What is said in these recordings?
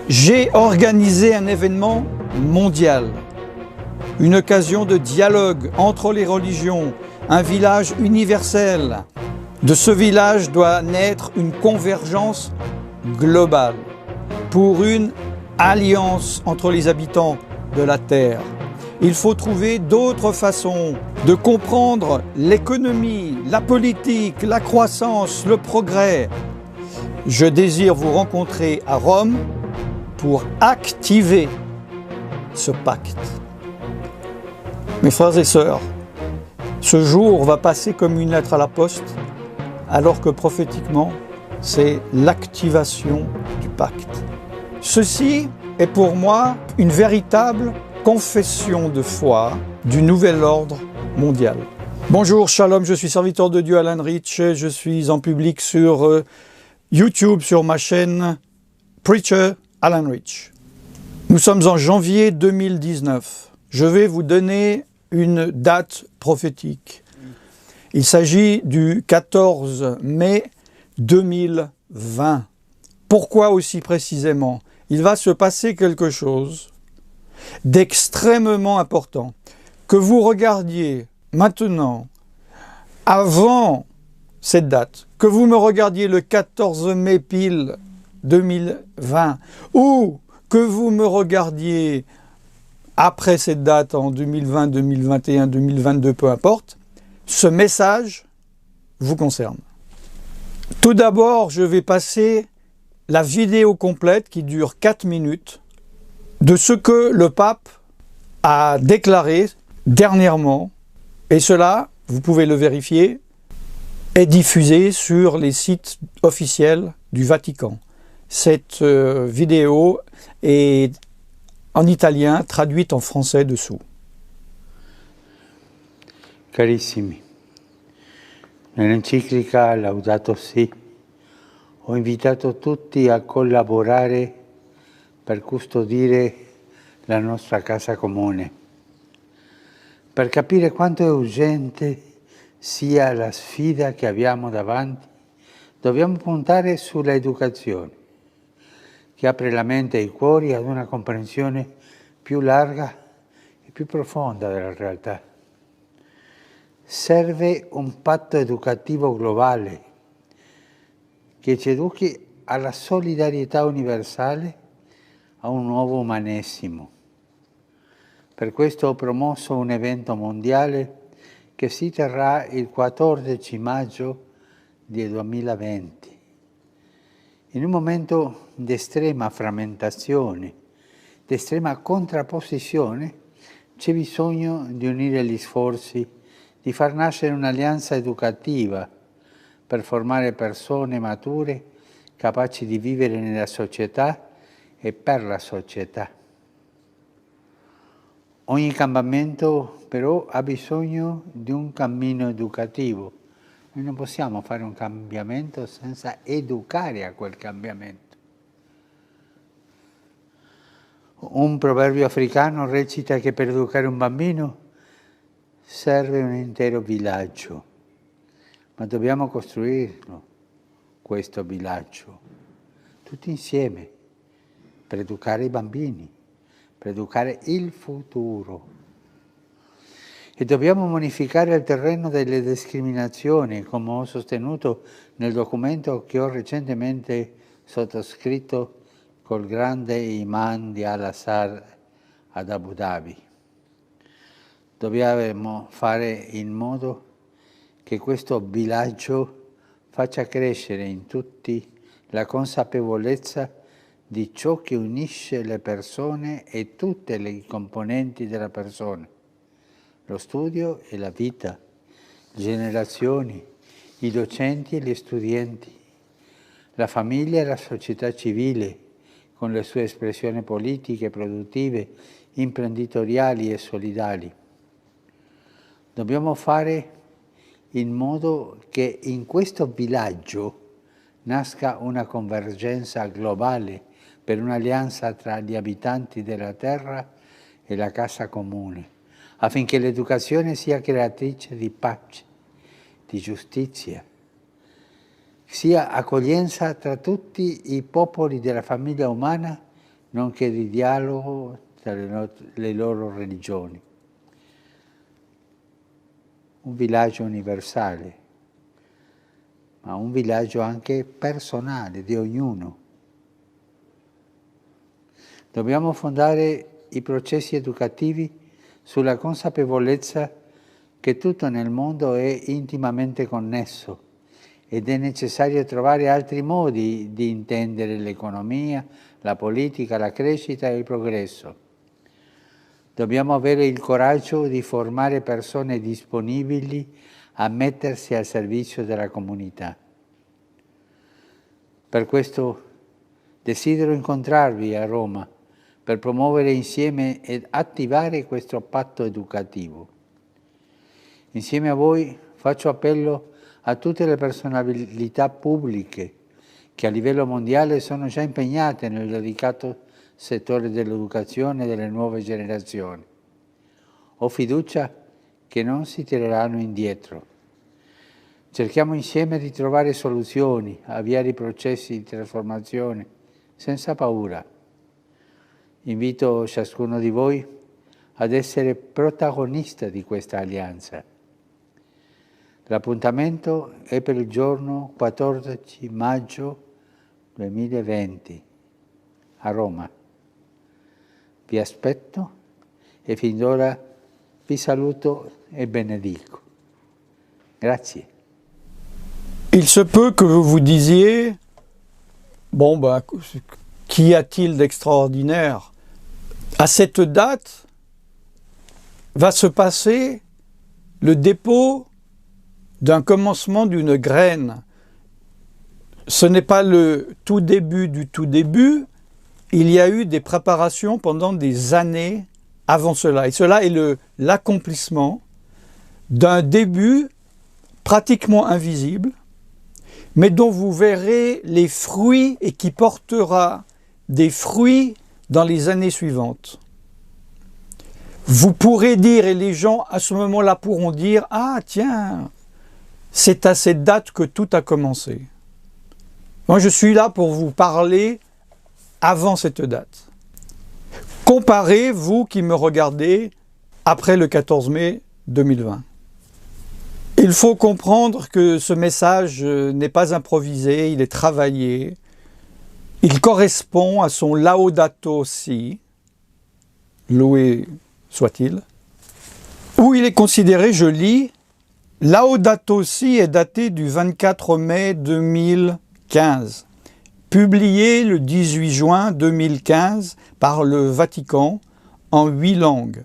J'ai organisé un événement mondial, une occasion de dialogue entre les religions, un village universel. De ce village doit naître une convergence globale pour une alliance entre les habitants de la Terre. Il faut trouver d'autres façons de comprendre l'économie, la politique, la croissance, le progrès. Je désire vous rencontrer à Rome pour activer ce pacte. Mes frères et sœurs, ce jour va passer comme une lettre à la poste, alors que prophétiquement, c'est l'activation du pacte. Ceci est pour moi une véritable confession de foi du nouvel ordre mondial. Bonjour, shalom, je suis serviteur de Dieu Alan Rich, je suis en public sur YouTube, sur ma chaîne Preacher Alan Rich. Nous sommes en janvier 2019. Je vais vous donner une date prophétique. Il s'agit du 14 mai 2020. Pourquoi aussi précisément? Il va se passer quelque chose d'extrêmement important. Que vous regardiez maintenant, avant cette date, que vous me regardiez le 14 mai pile 2020, ou que vous me regardiez après cette date en 2020, 2021, 2022, peu importe, ce message vous concerne. Tout d'abord, je vais passer la vidéo complète qui dure 4 minutes de ce que le pape a déclaré dernièrement, et cela, vous pouvez le vérifier, est diffusé sur les sites officiels du Vatican. Cette vidéo est en italien, traduite en français dessous. Carissimi, nell'enciclica Laudato Si ho invitato tutti a collaborare per custodire la nostra casa comune, per capire quanto è urgente sia la sfida che abbiamo davanti. Dobbiamo puntare sulla educazione, che apre la mente e i cuori ad una comprensione più larga e più profonda della realtà. Serve un patto educativo globale che ci educhi alla solidarietà universale, a un nuovo umanesimo. Per questo ho promosso un evento mondiale che si terrà il 14 maggio del 2020. In un momento di estrema frammentazione, di estrema contrapposizione, c'è bisogno di unire gli sforzi, di far nascere un'alleanza educativa per formare persone mature capaci di vivere nella società e per la società. Ogni cambiamento però ha bisogno di un cammino educativo. Noi non possiamo fare un cambiamento senza educare a quel cambiamento. Un proverbio africano recita che per educare un bambino serve un intero villaggio, ma dobbiamo costruirlo, questo villaggio, tutti insieme, per educare i bambini, per educare il futuro. E dobbiamo bonificare il terreno delle discriminazioni, come ho sostenuto nel documento che ho recentemente sottoscritto col grande imam di Al-Azhar ad Abu Dhabi. Dobbiamo fare in modo che questo villaggio faccia crescere in tutti la consapevolezza di ciò che unisce le persone e tutte le componenti della persona. Lo studio e la vita, le generazioni, i docenti e gli studenti, la famiglia e la società civile, con le sue espressioni politiche, produttive, imprenditoriali e solidali. Dobbiamo fare in modo che in questo villaggio nasca una convergenza globale per un'alleanza tra gli abitanti della terra e la casa comune, affinché l'educazione sia creatrice di pace, di giustizia, sia accoglienza tra tutti i popoli della famiglia umana, nonché di dialogo tra le loro religioni. Un villaggio universale, ma un villaggio anche personale di ognuno. Dobbiamo fondare i processi educativi sulla consapevolezza che tutto nel mondo è intimamente connesso ed è necessario trovare altri modi di intendere l'economia, la politica, la crescita e il progresso. Dobbiamo avere il coraggio di formare persone disponibili a mettersi al servizio della comunità. Per questo desidero incontrarvi a Roma per promuovere insieme ed attivare questo patto educativo. Insieme a voi faccio appello a tutte le personalità pubbliche che a livello mondiale sono già impegnate nel delicato settore dell'educazione e delle nuove generazioni. Ho fiducia che non si tireranno indietro. Cerchiamo insieme di trovare soluzioni, avviare i processi di trasformazione senza paura. Invito ciascuno di voi ad essere protagonista di questa alleanza. L'appuntamento è per il giorno 14 maggio 2020 a Roma. Vi aspetto e fin d'ora vi saluto et benedico. Grazie. Il se peut que vous vous disiez, bon, qu'y a-t-il d'extraordinaire? À cette date va se passer le dépôt d'un commencement d'une graine. Ce n'est pas le tout début du tout début, il y a eu des préparations pendant des années avant cela. Et cela est l'accomplissement d'un début pratiquement invisible, mais dont vous verrez les fruits et qui portera des fruits dans les années suivantes. Vous pourrez dire, et les gens à ce moment-là pourront dire, ah tiens, c'est à cette date que tout a commencé. Moi je suis là pour vous parler avant cette date. Comparez, vous qui me regardez, après le 14 mai 2020. Il faut comprendre que ce message n'est pas improvisé, il est travaillé. Il correspond à son Laudato Si, loué soit-il, où il est considéré, je lis, Laudato Si est daté du 24 mai 2015, publié le 18 juin 2015 par le Vatican en 8 langues.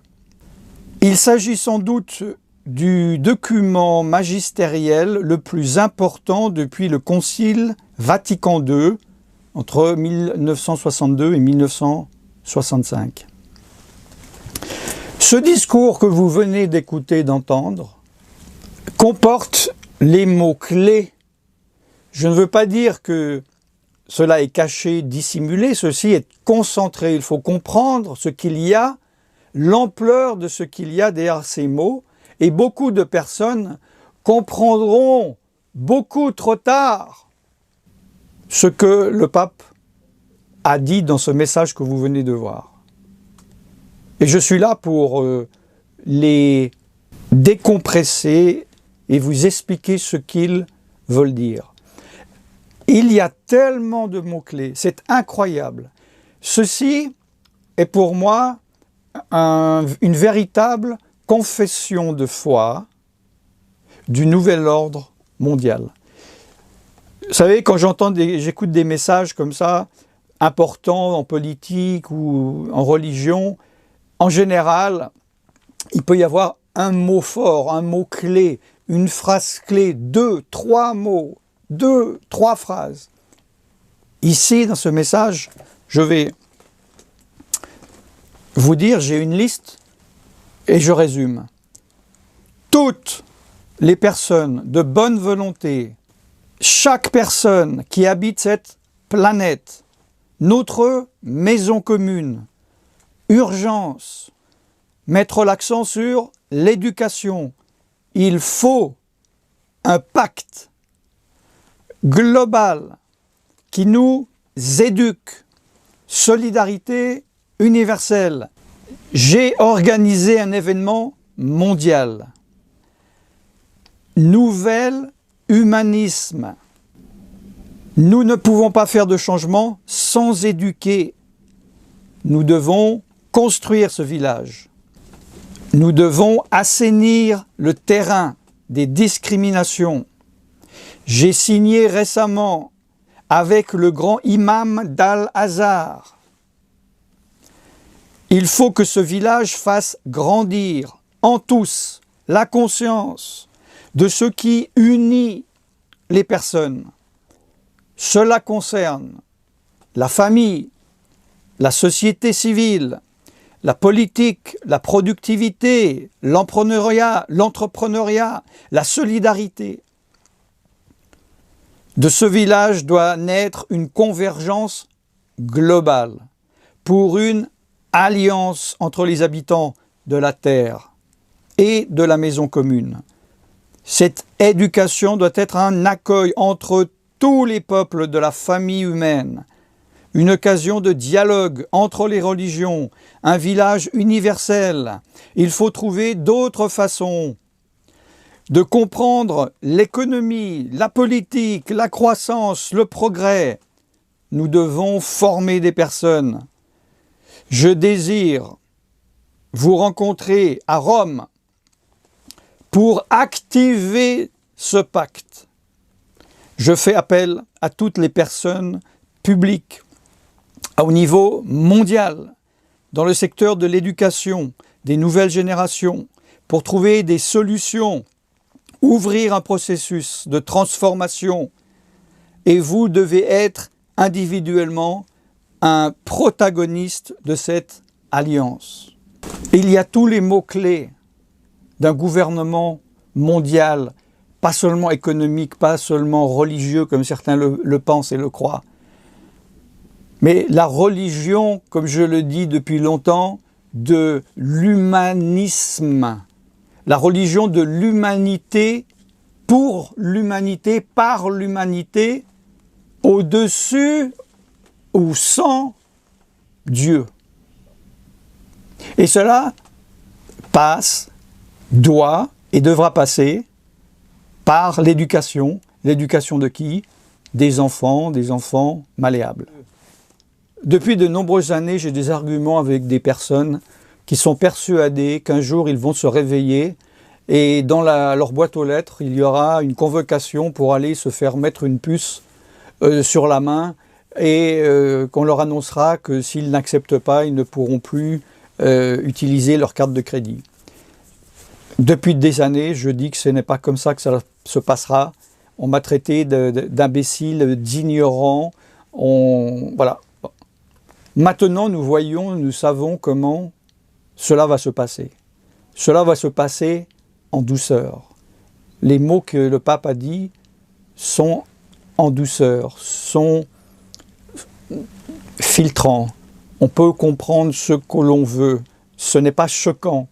Il s'agit sans doute du document magistériel le plus important depuis le Concile Vatican II entre 1962 et 1965. Ce discours que vous venez d'écouter, d'entendre, comporte les mots-clés. Je ne veux pas dire que cela est caché, dissimulé, ceci est concentré. Il faut comprendre ce qu'il y a, l'ampleur de ce qu'il y a derrière ces mots, et beaucoup de personnes comprendront beaucoup trop tard ce que le pape a dit dans ce message que vous venez de voir. Et je suis là pour les décompresser et vous expliquer ce qu'ils veulent dire. Il y a tellement de mots-clés, c'est incroyable. Ceci est pour moi une véritable confession de foi du nouvel ordre mondial. Vous savez, quand j'écoute des messages comme ça, importants en politique ou en religion, en général, il peut y avoir un mot fort, un mot clé, une phrase clé, 2, 3 mots, 2, 3 phrases. Ici, dans ce message, je vais vous dire, j'ai une liste et je résume. Toutes les personnes de bonne volonté, chaque personne qui habite cette planète, notre maison commune, urgence, mettre l'accent sur l'éducation. Il faut un pacte. globale qui nous éduque. Solidarité universelle. J'ai organisé un événement mondial. Nouvel humanisme. Nous ne pouvons pas faire de changement sans éduquer. Nous devons construire ce village. Nous devons assainir le terrain des discriminations. J'ai signé récemment avec le grand imam d'Al-Azhar. Il faut que ce village fasse grandir en tous la conscience de ce qui unit les personnes. Cela concerne la famille, la société civile, la politique, la productivité, l'entrepreneuriat, la solidarité. De ce village doit naître une convergence globale pour une alliance entre les habitants de la terre et de la maison commune. Cette éducation doit être un accueil entre tous les peuples de la famille humaine, une occasion de dialogue entre les religions, un village universel. Il faut trouver d'autres façons de comprendre l'économie, la politique, la croissance, le progrès. Nous devons former des personnes. Je désire vous rencontrer à Rome pour activer ce pacte. Je fais appel à toutes les personnes publiques au niveau mondial, dans le secteur de l'éducation, des nouvelles générations, pour trouver des solutions, ouvrir un processus de transformation. Et vous devez être individuellement un protagoniste de cette alliance. Il y a tous les mots-clés d'un gouvernement mondial, pas seulement économique, pas seulement religieux comme certains le pensent et le croient. Mais la religion, comme je le dis depuis longtemps, de l'humanisme. La religion de l'humanité, pour l'humanité, par l'humanité, au-dessus ou sans Dieu. Et cela passe, doit et devra passer par l'éducation. L'éducation de qui? Des enfants malléables. Depuis de nombreuses années, j'ai des arguments avec des personnes qui sont persuadées qu'un jour ils vont se réveiller et dans leur boîte aux lettres, il y aura une convocation pour aller se faire mettre une puce sur la main et qu'on leur annoncera que s'ils n'acceptent pas, ils ne pourront plus utiliser leur carte de crédit. Depuis des années, je dis que ce n'est pas comme ça que ça se passera. On m'a traité d'imbécile, d'ignorant. Voilà. Maintenant, nous savons comment cela va se passer. Cela va se passer en douceur. Les mots que le pape a dit sont en douceur, sont filtrants. On peut comprendre ce que l'on veut. Ce n'est pas choquant.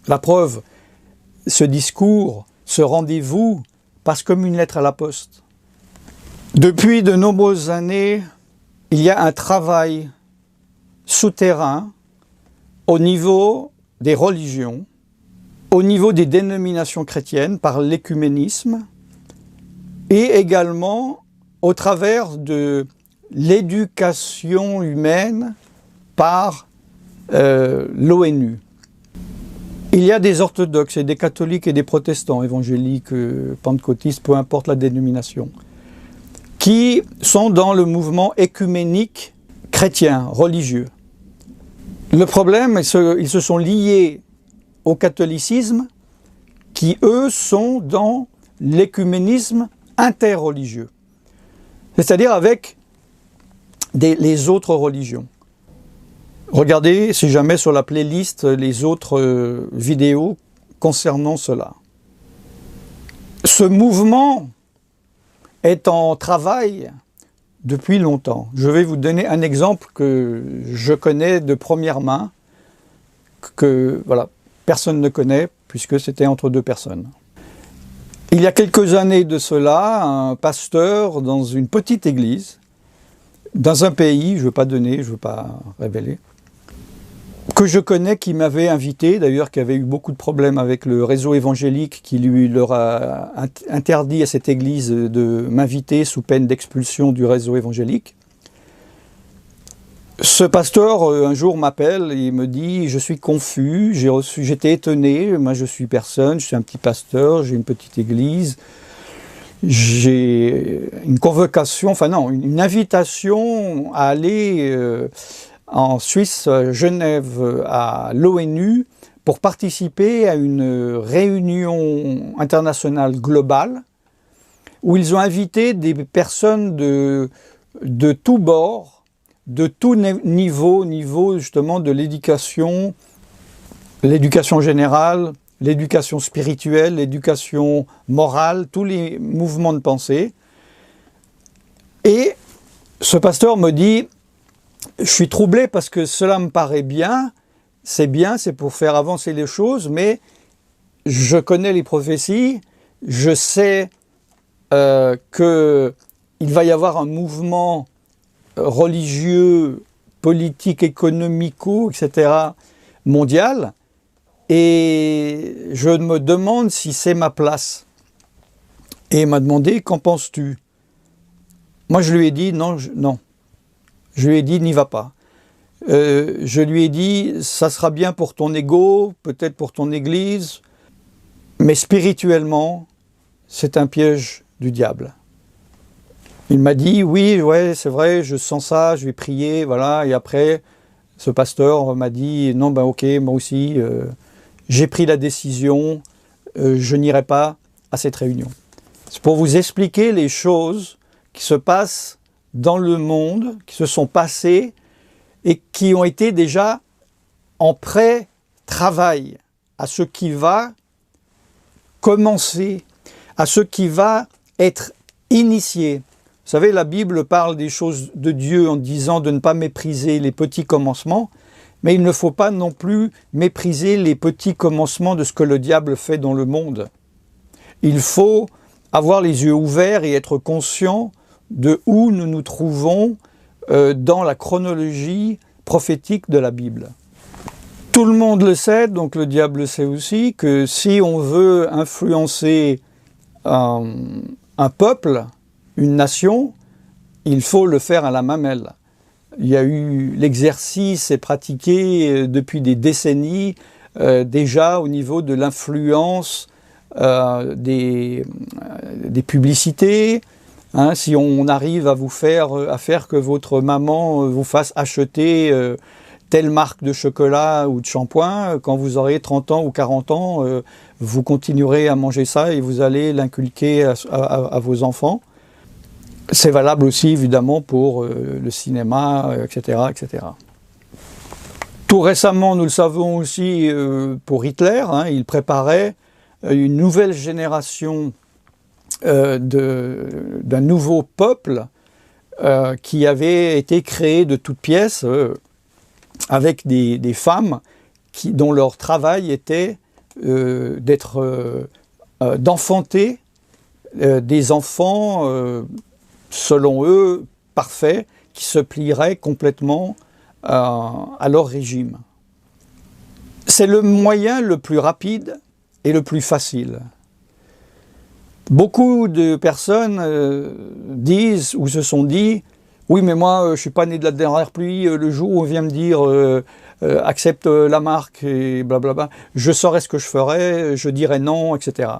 La preuve, ce discours, ce rendez-vous, passe comme une lettre à la poste. Depuis de nombreuses années, il y a un travail souterrain au niveau des religions, au niveau des dénominations chrétiennes par l'écuménisme et également au travers de l'éducation humaine par l'ONU. Il y a des orthodoxes et des catholiques et des protestants, évangéliques, pentecôtistes, peu importe la dénomination, qui sont dans le mouvement écuménique chrétien, religieux. Le problème, ils se sont liés au catholicisme, qui eux sont dans l'écuménisme interreligieux, c'est-à-dire avec les autres religions. Regardez, si jamais, sur la playlist, les autres vidéos concernant cela. Ce mouvement est en travail depuis longtemps. Je vais vous donner un exemple que je connais de première main, que voilà, personne ne connaît, puisque c'était entre deux personnes. Il y a quelques années de cela, un pasteur dans une petite église, dans un pays, je ne veux pas donner, je ne veux pas révéler, que je connais, qui m'avait invité, d'ailleurs qui avait eu beaucoup de problèmes avec le réseau évangélique, qui leur a interdit à cette église de m'inviter sous peine d'expulsion du réseau évangélique. Ce pasteur, un jour, m'appelle et me dit « Je suis confus, j'étais étonné, moi je suis personne, je suis un petit pasteur, j'ai une petite église, j'ai une convocation, enfin non, une invitation à aller en Suisse, Genève, à l'ONU, pour participer à une réunion internationale globale où ils ont invité des personnes de tous bords, de tout niveau justement de l'éducation générale, l'éducation spirituelle, l'éducation morale, tous les mouvements de pensée. Et ce pasteur me dit, je suis troublé parce que cela me paraît bien, c'est pour faire avancer les choses, mais je connais les prophéties, je sais qu'il va y avoir un mouvement religieux, politique, économico, etc., mondial, et je me demande si c'est ma place. Et il m'a demandé, qu'en penses-tu? Moi, je lui ai dit, non. Je lui ai dit, n'y va pas. Je lui ai dit, ça sera bien pour ton ego, peut-être pour ton église, mais spirituellement, c'est un piège du diable. Il m'a dit, oui, ouais, c'est vrai, je sens ça, je vais prier, voilà. Et après, ce pasteur m'a dit, non, ben ok, moi aussi, j'ai pris la décision, je n'irai pas à cette réunion. C'est pour vous expliquer les choses qui se passent dans le monde, qui se sont passées et qui ont été déjà en pré-travail à ce qui va commencer, à ce qui va être initié. Vous savez, la Bible parle des choses de Dieu en disant de ne pas mépriser les petits commencements, mais il ne faut pas non plus mépriser les petits commencements de ce que le diable fait dans le monde. Il faut avoir les yeux ouverts et être conscient de où nous nous trouvons dans la chronologie prophétique de la Bible. Tout le monde le sait, donc le diable le sait aussi, que si on veut influencer un peuple, une nation, il faut le faire à la mamelle. Il y a eu l'exercice est pratiqué depuis des décennies déjà au niveau de l'influence des publicités. Hein, si on arrive à faire que votre maman vous fasse acheter telle marque de chocolat ou de shampoing, quand vous aurez 30 ans ou 40 ans, vous continuerez à manger ça et vous allez l'inculquer à vos enfants. C'est valable aussi évidemment pour le cinéma, etc., etc. Tout récemment, nous le savons aussi pour Hitler, hein, il préparait une nouvelle génération d'un nouveau peuple qui avait été créé de toutes pièces avec des femmes dont leur travail était d'enfanter des enfants selon eux, parfaits, qui se plieraient complètement à leur régime. C'est le moyen le plus rapide et le plus facile. Beaucoup de personnes disent ou se sont dit « Oui, mais moi, je ne suis pas né de la dernière pluie, le jour où on vient me dire accepte la marque et blablabla, je saurais ce que je ferais, je dirais non, etc. »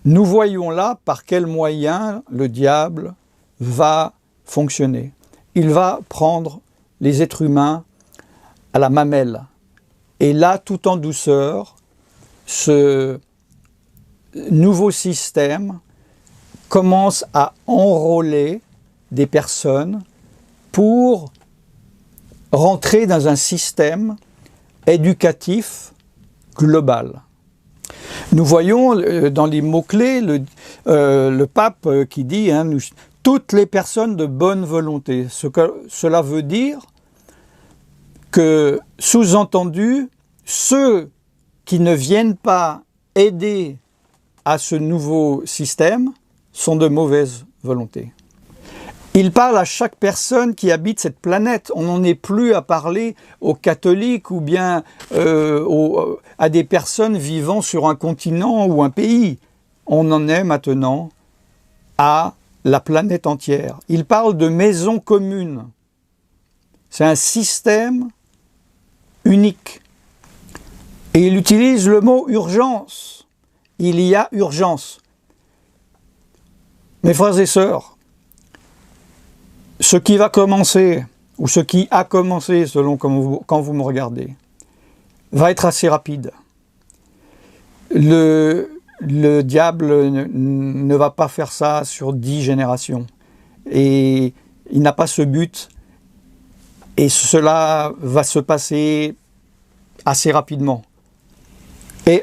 Nous voyons là par quel moyen le diable va fonctionner. Il va prendre les êtres humains à la mamelle. Et là, tout en douceur, ce nouveau système commence à enrôler des personnes pour rentrer dans un système éducatif global. Nous voyons dans les mots-clés le pape qui dit hein, toutes les personnes de bonne volonté. Cela veut dire que, sous-entendu, ceux qui ne viennent pas aider à ce nouveau système sont de mauvaise volonté. Il parle à chaque personne qui habite cette planète. On n'en est plus à parler aux catholiques ou bien à des personnes vivant sur un continent ou un pays. On en est maintenant à la planète entière. Il parle de maison commune. C'est un système unique. Et il utilise le mot urgence. Il y a urgence. Mes frères et sœurs, ce qui va commencer, ou ce qui a commencé selon quand vous me regardez, va être assez rapide. Le diable ne va pas faire ça sur 10 générations. Et il n'a pas ce but. Et cela va se passer assez rapidement. Et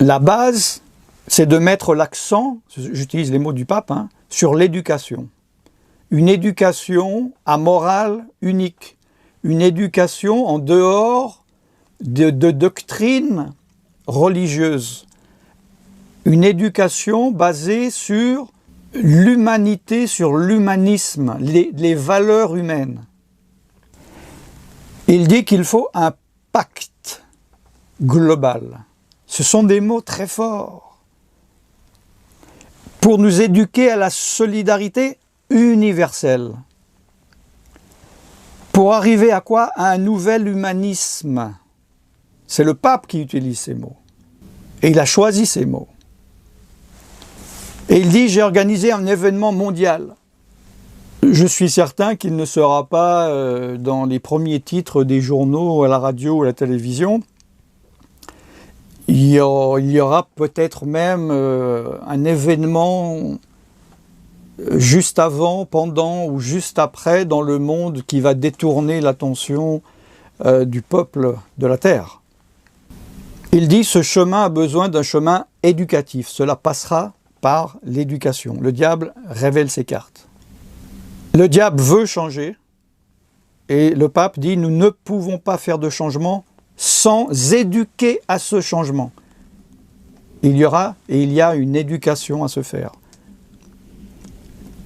la base, c'est de mettre l'accent, j'utilise les mots du pape, sur l'éducation. Une éducation à morale unique. Une éducation en dehors de doctrines religieuses. Une éducation basée sur l'humanité, sur l'humanisme, les valeurs humaines. Il dit qu'il faut un pacte global. Ce sont des mots très forts. Pour nous éduquer à la solidarité universelle. Pour arriver à quoi? À un nouvel humanisme. C'est le pape qui utilise ces mots. Et il a choisi ces mots. Et il dit, j'ai organisé un événement mondial. Je suis certain qu'il ne sera pas dans les premiers titres des journaux, à la radio ou à la télévision. Il y aura peut-être même un événement juste avant, pendant ou juste après dans le monde qui va détourner l'attention du peuple de la terre. Il dit, ce chemin a besoin d'un chemin éducatif. Cela passera par l'éducation. Le diable révèle ses cartes. Le diable veut changer et le pape dit, nous ne pouvons pas faire de changement sans éduquer à ce changement. Il y a une éducation à se faire.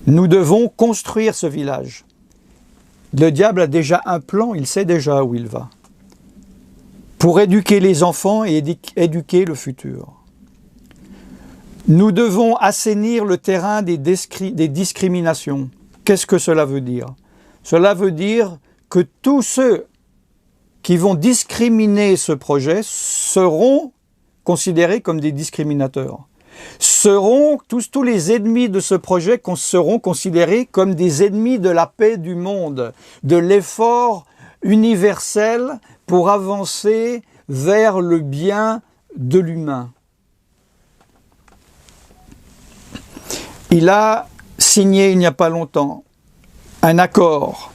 Nous devons construire ce village. Le diable a déjà un plan, il sait déjà où il va. Pour éduquer les enfants et éduquer le futur. Nous devons assainir le terrain des discriminations. Qu'est-ce que cela veut dire? Cela veut dire que tous ceux qui vont discriminer ce projet seront considérés comme des discriminateurs. Tous les ennemis de ce projet seront considérés comme des ennemis de la paix du monde, de l'effort universel pour avancer vers le bien de l'humain. Il a signé il n'y a pas longtemps un accord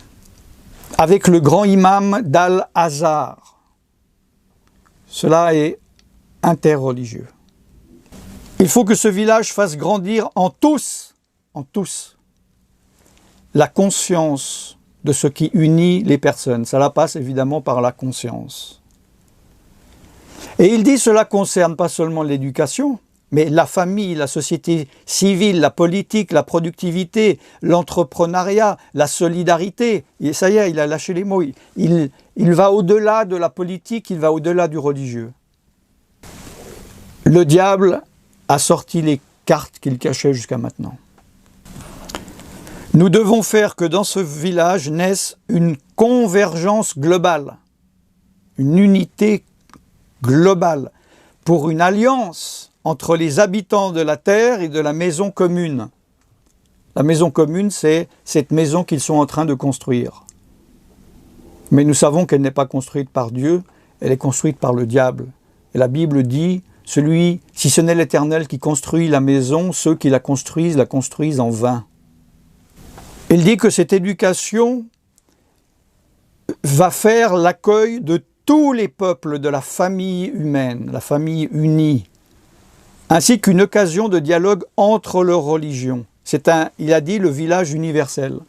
avec le grand imam d'Al-Azhar. Cela est interreligieux. Il faut que ce village fasse grandir en tous, la conscience de ce qui unit les personnes. Cela passe évidemment par la conscience. Et il dit cela concerne pas seulement l'éducation, mais la famille, la société civile, la politique, la productivité, l'entrepreneuriat, la solidarité. Et ça y est, il a lâché les mots. Il va au-delà de la politique, il va au-delà du religieux. Le diable a sorti les cartes qu'il cachait jusqu'à maintenant. Nous devons faire que dans ce village naisse une convergence globale, une unité globale, pour une alliance entre les habitants de la terre et de la maison commune. La maison commune, c'est cette maison qu'ils sont en train de construire. Mais nous savons qu'elle n'est pas construite par Dieu, elle est construite par le diable. Et la Bible dit, si ce n'est l'Éternel qui construit la maison, ceux qui la construisent en vain. Il dit que cette éducation va faire l'accueil de tous les peuples de la famille humaine, la famille unie, ainsi qu'une occasion de dialogue entre leurs religions. Il a dit le village universel.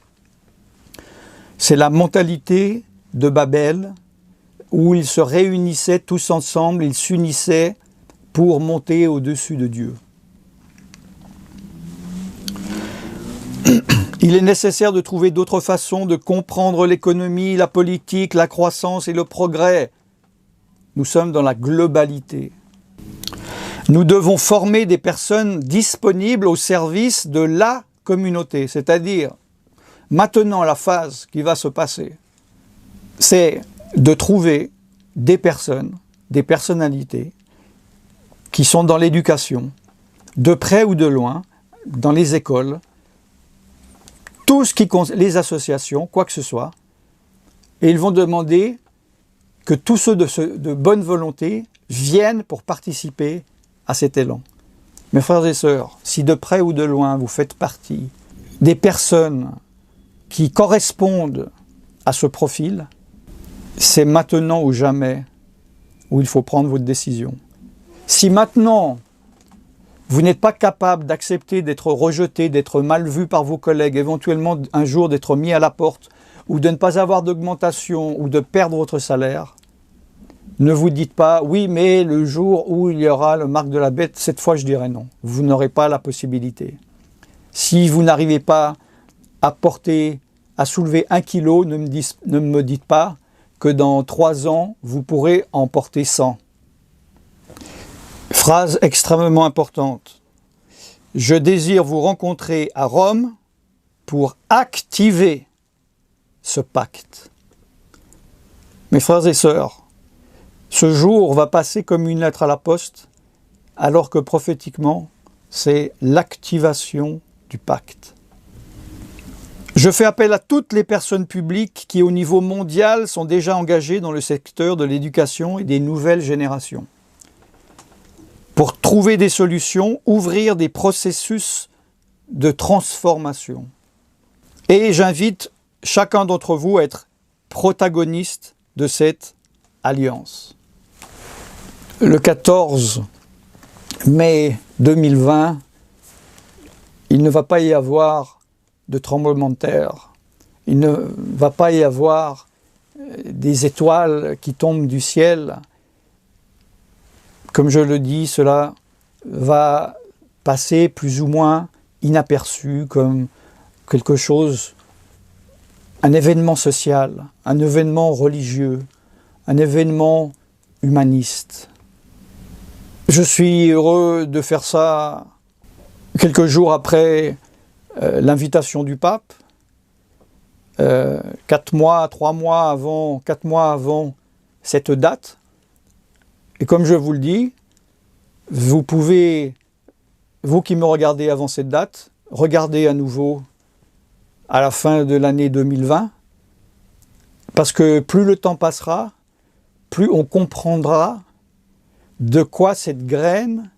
C'est la mentalité de Babel, où ils se réunissaient tous ensemble, ils s'unissaient pour monter au-dessus de Dieu. Il est nécessaire de trouver d'autres façons de comprendre l'économie, la politique, la croissance et le progrès. Nous sommes dans la globalité. Nous devons former des personnes disponibles au service de la communauté, c'est-à-dire maintenant la phase qui va se passer, c'est de trouver des personnes, des personnalités qui sont dans l'éducation, de près ou de loin, dans les écoles, tout ce qui concerne les associations, quoi que ce soit, et ils vont demander que tous ceux de bonne volonté viennent pour participer à cet élan. Mes frères et sœurs, si de près ou de loin vous faites partie des personnes qui correspondent à ce profil, c'est maintenant ou jamais où il faut prendre votre décision. Si maintenant vous n'êtes pas capable d'accepter d'être rejeté, d'être mal vu par vos collègues, éventuellement un jour d'être mis à la porte, ou de ne pas avoir d'augmentation, ou de perdre votre salaire, ne vous dites pas, oui, mais le jour où il y aura le marque de la bête, cette fois je dirai non. Vous n'aurez pas la possibilité. Si vous n'arrivez pas à porter, à soulever 1 kilo, ne me dites pas que dans 3 ans, vous pourrez en porter 100. Phrase extrêmement importante. Je désire vous rencontrer à Rome pour activer ce pacte. Mes frères et sœurs, ce jour va passer comme une lettre à la poste, alors que prophétiquement, c'est l'activation du pacte. Je fais appel à toutes les personnes publiques qui, au niveau mondial, sont déjà engagées dans le secteur de l'éducation et des nouvelles générations, pour trouver des solutions, ouvrir des processus de transformation. Et j'invite chacun d'entre vous à être protagoniste de cette alliance. Le 14 mai 2020, il ne va pas y avoir de tremblement de terre. Il ne va pas y avoir des étoiles qui tombent du ciel. Comme je le dis, cela va passer plus ou moins inaperçu comme quelque chose, un événement social, un événement religieux, un événement humaniste. Je suis heureux de faire ça quelques jours après l'invitation du pape, 4 mois avant cette date. Et comme je vous le dis, vous pouvez, vous qui me regardez avant cette date, regarder à nouveau à la fin de l'année 2020, parce que plus le temps passera, plus on comprendra de quoi cette graine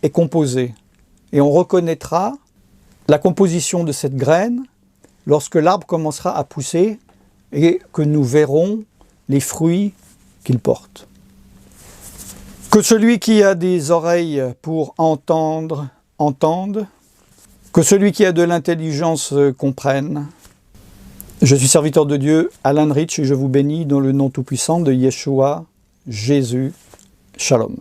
est composée. Et on reconnaîtra la composition de cette graine lorsque l'arbre commencera à pousser et que nous verrons les fruits qu'il porte. Que celui qui a des oreilles pour entendre, entende. Que celui qui a de l'intelligence comprenne. Je suis serviteur de Dieu, Alan Rich, et je vous bénis dans le nom tout-puissant de Yeshua, Jésus. Shalom.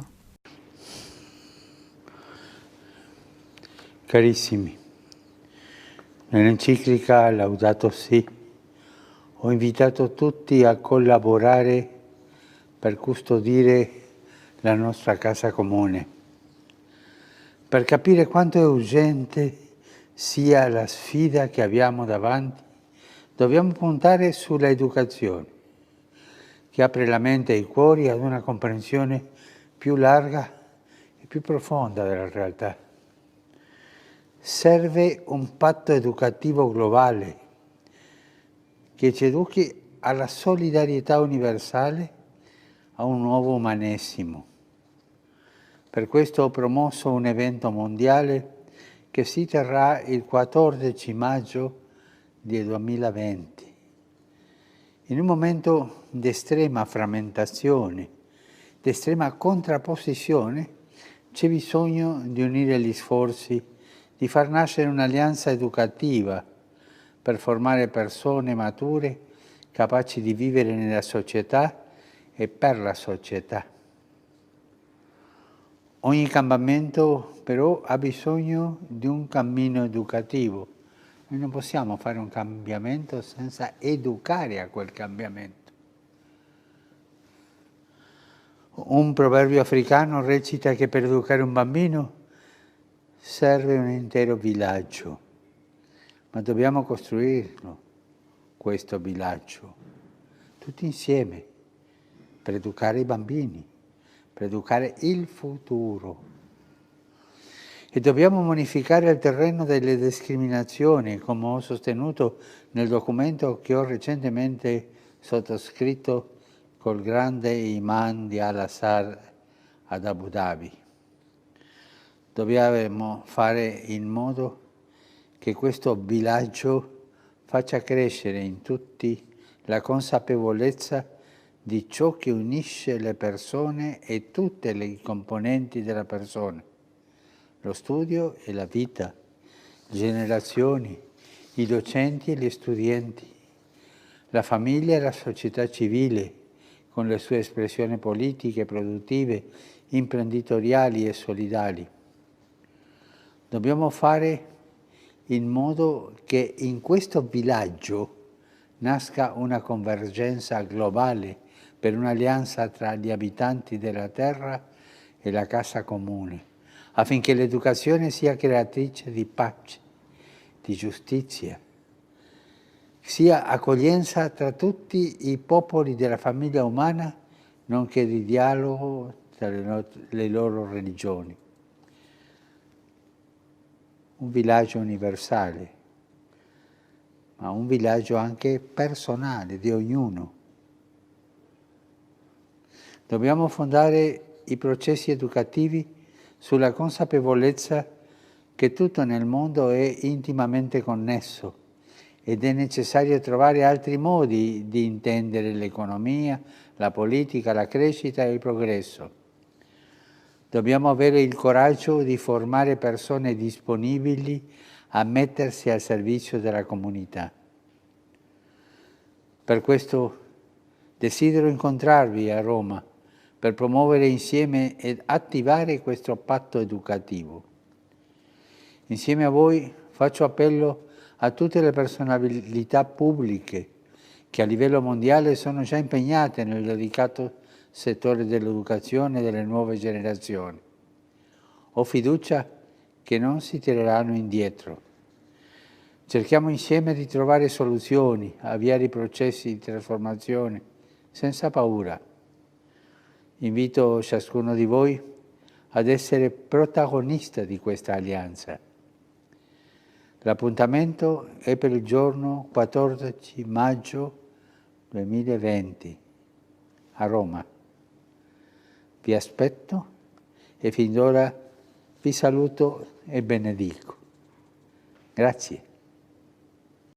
Carissimi, nell'enciclica Laudato Si ho invitato tutti a collaborare per custodire la nostra casa comune, per capire quanto è urgente sia la sfida che abbiamo davanti. Dobbiamo puntare sulla educazione, che apre la mente e i cuori ad una comprensione più larga e più profonda della realtà. Serve un patto educativo globale che ci educhi alla solidarietà universale, a un nuovo umanesimo. Per questo ho promosso un evento mondiale che si terrà il 14 maggio del 2020. In un momento di estrema frammentazione, di estrema contrapposizione, c'è bisogno di unire gli sforzi, di far nascere un'alleanza educativa per formare persone mature capaci di vivere nella società e per la società. Ogni cambiamento però ha bisogno di un cammino educativo, Noi non possiamo fare un cambiamento senza educare a quel cambiamento. Un proverbio africano recita che per educare un bambino serve un intero villaggio, ma dobbiamo costruirlo, questo villaggio, tutti insieme, per educare i bambini, per educare il futuro. E dobbiamo bonificare il terreno delle discriminazioni, come ho sostenuto nel documento che ho recentemente sottoscritto col grande imam di Al-Azhar ad Abu Dhabi. Dobbiamo fare in modo che questo villaggio faccia crescere in tutti la consapevolezza di ciò che unisce le persone e tutte le componenti della persona, lo studio e la vita, le generazioni, i docenti e gli studenti, la famiglia e la società civile, con le sue espressioni politiche, produttive, imprenditoriali e solidali. Dobbiamo fare in modo che in questo villaggio nasca una convergenza globale per un'alleanza tra gli abitanti della terra e la casa comune, affinché l'educazione sia creatrice di pace, di giustizia, sia accoglienza tra tutti i popoli della famiglia umana, nonché di dialogo tra le loro religioni. Un villaggio universale, ma un villaggio anche personale di ognuno. Dobbiamo fondare i processi educativi sulla consapevolezza che tutto nel mondo è intimamente connesso ed è necessario trovare altri modi di intendere l'economia, la politica, la crescita e il progresso. Dobbiamo avere il coraggio di formare persone disponibili a mettersi al servizio della comunità. Per questo desidero incontrarvi a Roma per promuovere insieme ed attivare questo patto educativo. Insieme a voi faccio appello a tutte le personalità pubbliche che a livello mondiale sono già impegnate nel delicato settore dell'educazione delle nuove generazioni. Ho fiducia che non si tireranno indietro. Cerchiamo insieme di trovare soluzioni, avviare i processi di trasformazione senza paura. Invito ciascuno di voi ad essere protagonista di questa alleanza. L'appuntamento è per il giorno 14 maggio 2020 a Roma. Vi aspetto e fin d'ora vi saluto e benedico. Grazie.